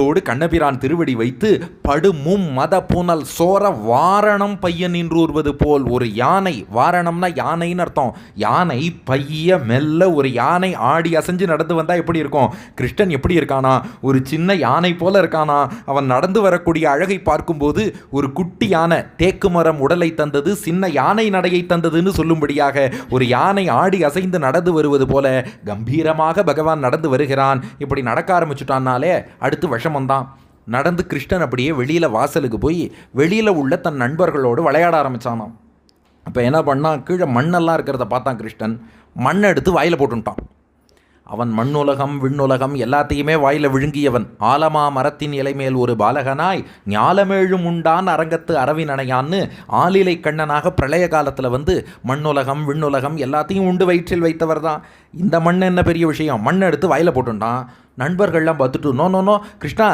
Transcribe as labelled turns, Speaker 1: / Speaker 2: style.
Speaker 1: தோடு கண்ணபிரான் திருவடி வைத்து படுமும் மத புனல் சோர வாரணம் பையன் நின்றூர்வது போல் ஒரு யானை, வாரணம்னா யானைன்னு அர்த்தம், யானை பைய மெல்ல ஒரு யானை ஆடி அசைஞ்சு நடந்து வந்தா எப்படி இருக்கும், கிருஷ்ணன் எப்படி இருக்கானா, ஒரு சின்ன யானை போல இருக்கானா. அவன் நடந்து வரக்கூடிய அழகை பார்க்கும்போது ஒரு குட்டி யானை தேக்கு மரம் உடலை தந்தது, சின்ன யானை நடையை தந்ததுன்னு சொல்லும்படியாக ஒரு யானை ஆடி அசைந்து நடந்து வருவது போல கம்பீரமாக பகவான் நடந்து வருகிறான். இப்படி நடக்க ஆரம்பிச்சுட்டான்னாலே அடுத்து விஷமந்தான். நடந்து கிருஷ்ணன் அப்படியே வெளியில் வாசலுக்கு போய் வெளியில் உள்ள தன் நண்பர்களோடு விளையாட ஆரம்பித்தானான். அப்போ என்ன பண்ணான், கீழே மண்ணெல்லாம் இருக்கிறத பார்த்தான் கிருஷ்ணன், மண்ணை எடுத்து வாயில் போட்டுட்டான். அவன் மண்ணுலகம் விண்ணுலகம் எல்லாத்தையுமே வாயில விழுங்கியவன். ஆலமா மரத்தின் இலைமேல் ஒரு பாலகனாய் ஞாலமேழும் உண்டான் அரங்கத்து அரவினனையான்னு ஆலிலை கண்ணனாக பிரளய காலத்தில் வந்து மண்ணுலகம் விண்ணுலகம் எல்லாத்தையும் உண்டு வயிற்றில் வைத்தவர் தான். இந்த மண் என்ன பெரிய விஷயம், மண்ணை எடுத்து வாயில போட்டுட்டான். நண்பர்கள்லாம் பார்த்துட்டு நோ நோ நோ கிருஷ்ணா